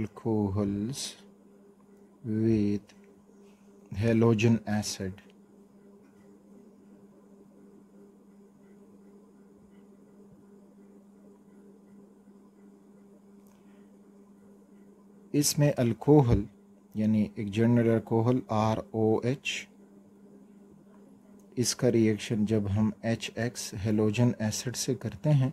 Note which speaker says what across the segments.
Speaker 1: alcohols with halogen acid. इसमें alcohol यानी एक जनरल अल्कोहल ROH, इसका रिएक्शन जब हम HX हेलोजन एसिड से करते हैं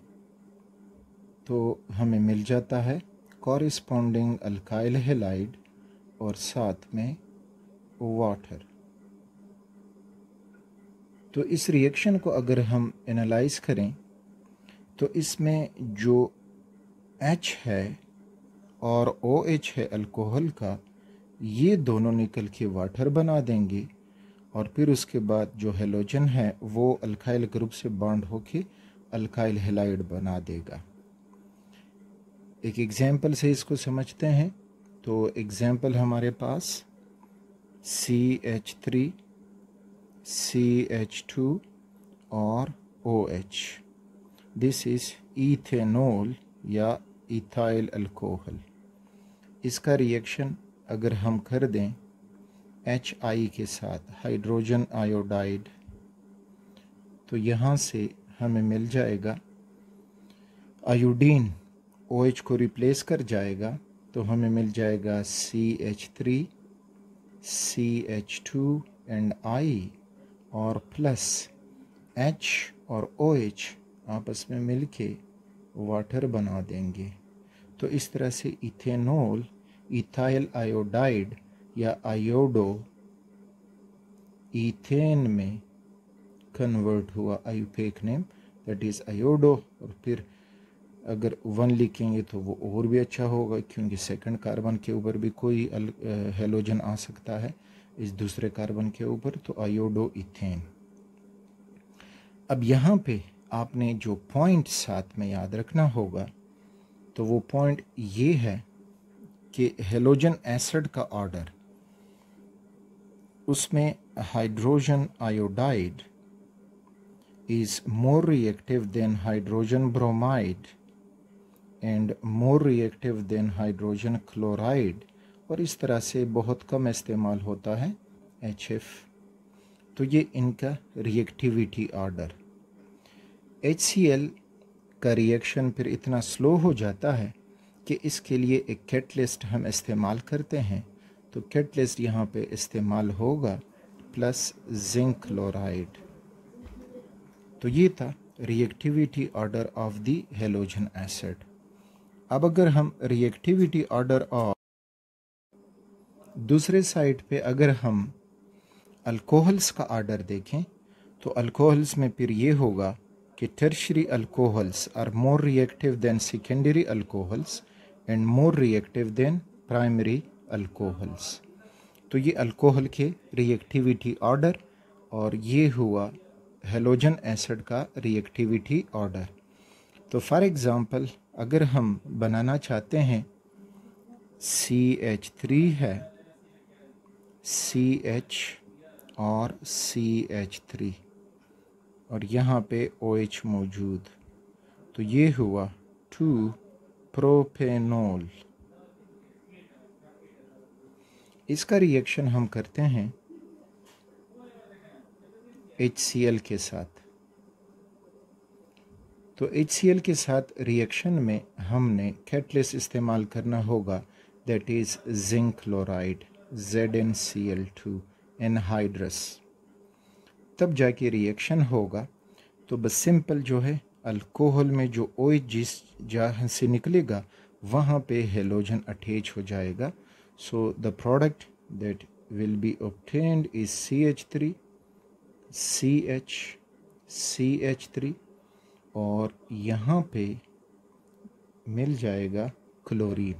Speaker 1: तो हमें मिल जाता है कॉरिस्पॉन्डिंग अल्काइल हैलाइड और साथ में वाटर। तो इस रिएक्शन को अगर हम एनालाइज करें तो इसमें जो H है और OH है अल्कोहल का, ये दोनों निकल के वाटर बना देंगे और फिर उसके बाद जो हेलोजन है वो अल्काइल ग्रुप से बॉन्ड होके अल्काइल हैलाइड बना देगा। एक एग्जाम्पल से इसको समझते हैं। तो एग्जाम्पल हमारे पास CH3, CH2 और OH। दिस इज इथेनॉल या इथाइल अल्कोहल। इसका रिएक्शन अगर हम कर दें HI के साथ हाइड्रोजन आयोडाइड तो यहाँ से हमें मिल जाएगा आयोडीन OH को रिप्लेस कर जाएगा तो हमें मिल जाएगा CH3, CH2 एंड I और प्लस H और OH आपस में मिलके वाटर बना देंगे। तो इस तरह से इथेनॉल इथाइल आयोडाइड या आयोडो इथेन में कन्वर्ट हुआ, IUPAC name that is iodo. और फिर अगर 1 लिखेंगे तो वो और भी अच्छा होगा क्योंकि सेकंड कार्बन के ऊपर भी कोई हेलोजन आ सकता है इस दूसरे कार्बन के ऊपर, तो आयोडो इथेन। अब यहाँ पे आपने जो पॉइंट साथ में याद रखना होगा तो वो पॉइंट ये है कि हेलोजन एसिड का ऑर्डर, उसमें hydrogen iodide is more reactive than hydrogen bromide and more reactive than hydrogen chloride, और इस तरह से बहुत कम इस्तेमाल होता है HF। तो ये इनका रिएक्टिविटी ऑर्डर। HCl का रिएक्शन फिर इतना स्लो हो जाता है कि इसके लिए एक कैटलिस्ट हम इस्तेमाल करते हैं। तो कैटलिस्ट यहाँ पे इस्तेमाल होगा प्लस जिंक क्लोराइड। तो ये था reactivity order of the halogen acid. अब अगर हम रिएक्टिविटी ऑर्डर ऑफ दूसरे साइड पे अगर हम अल्कोहल्स का ऑर्डर देखें तो अल्कोहल्स में फिर ये होगा कि tertiary alcohols are more reactive than secondary alcohols and more reactive than primary alcohols. तो ये अल्कोहल के रिएक्टिविटी ऑर्डर और ये हुआ हेलोजन एसिड का रिएक्टिविटी ऑर्डर। तो फॉर एग्ज़ाम्पल अगर हम बनाना चाहते हैं CH3 है, CH और CH3 और यहाँ पे OH मौजूद, तो ये हुआ 2 प्रोपेनॉल। इसका रिएक्शन हम करते हैं HCl के साथ। तो HCl के साथ रिएक्शन में हमने कैटलिस्ट इस्तेमाल करना होगा that is zinc chloride ZnCl2 anhydrous. तब जाके रिएक्शन होगा। तो बस सिंपल जो है अल्कोहल में जो OH जिस जहाँ से निकलेगा वहाँ पे हेलोजन अटैच हो जाएगा। So the product that will be obtained is CH3, CH, CH3 और यहाँ पे मिल जाएगा क्लोरीन।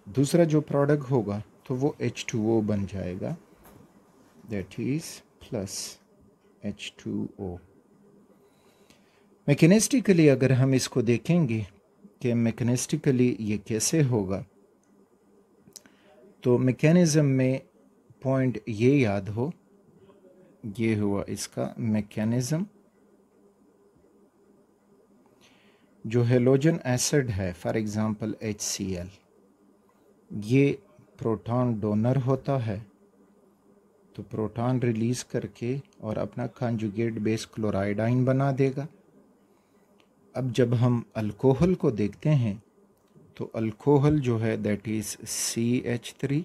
Speaker 1: दूसरा जो प्रोडक्ट होगा तो वो H2O बन जाएगा दैट इज़ प्लस H2O। मैकेनिस्टिकली अगर हम इसको देखेंगे कि मैकेनिस्टिकली ये कैसे होगा, तो मैकेनिज़्म में पॉइंट ये याद हो, ये हुआ इसका मैकेनिज़्म। जो हेलोजन एसिड है फॉर एग्ज़ाम्पल HCl, ये प्रोटॉन डोनर होता है, तो प्रोटॉन रिलीज़ करके और अपना कॉन्जुगेट बेस क्लोराइड आयन बना देगा। अब जब हम अल्कोहल को देखते हैं तो अल्कोहल जो है that is CH3,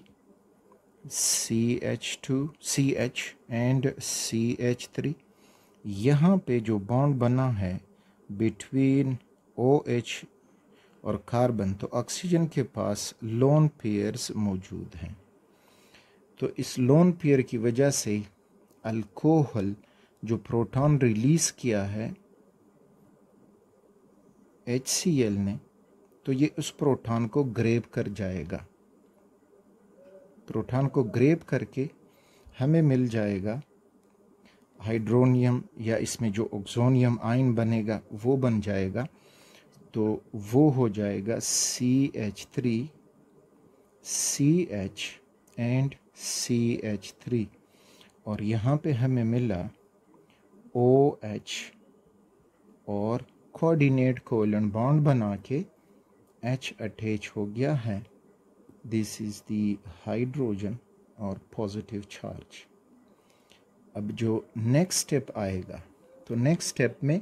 Speaker 1: CH2, CH and CH3। यहाँ पे जो बॉन्ड बना है बिटवीन OH और कार्बन, तो ऑक्सीजन के पास लोन पेयर्स मौजूद हैं। तो इस लोन पेयर की वजह से अल्कोहल जो प्रोटॉन रिलीज़ किया है HCl ने, तो ये उस प्रोटॉन को ग्रेब कर जाएगा। प्रोटॉन को ग्रेब करके हमें मिल जाएगा हाइड्रोनियम, या इसमें जो ऑक्सोनियम आयन बनेगा वो बन जाएगा। तो वो हो जाएगा CH3, CH एंड CH3, और यहाँ पे हमें मिला OH और कोऑर्डिनेट कोवेलेंट बॉन्ड बना के H अटैच हो गया है। दिस इज़ द हाइड्रोजन और पॉजिटिव चार्ज। अब जो नेक्स्ट स्टेप आएगा, तो नेक्स्ट स्टेप में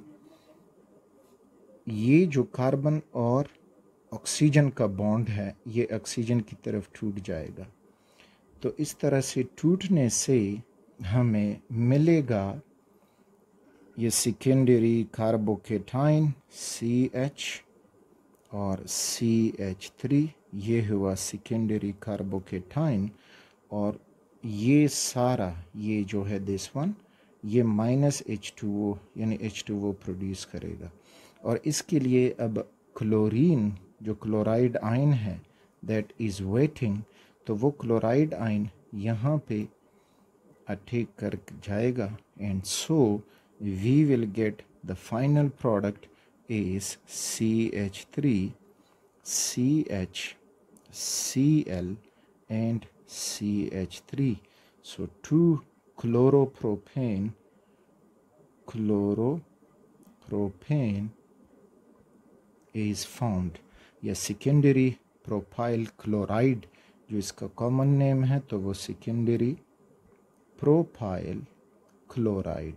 Speaker 1: ये जो कार्बन और ऑक्सीजन का बॉन्ड है ये ऑक्सीजन की तरफ टूट जाएगा। तो इस तरह से टूटने से हमें मिलेगा ये सेकेंडरी कार्बोकेटाइन CH और CH3, ये हुआ सेकेंडरी कार्बोकेटाइन, और ये सारा ये जो है दिस वन, ये -H2O यानी H2O प्रोड्यूस करेगा। और इसके लिए अब क्लोरीन जो क्लोराइड आयन है दैट इज़ वेटिंग, तो वो क्लोराइड आयन यहाँ पे अटैक कर जाएगा, and so we will get the final product is CH3, CH, Cl and CH3. So 2-chloropropane is found। या सेकेंडरी प्रोपाइल क्लोराइड जो इसका कॉमन नेम है, तो वो सेकेंडरी प्रोपाइल क्लोराइड।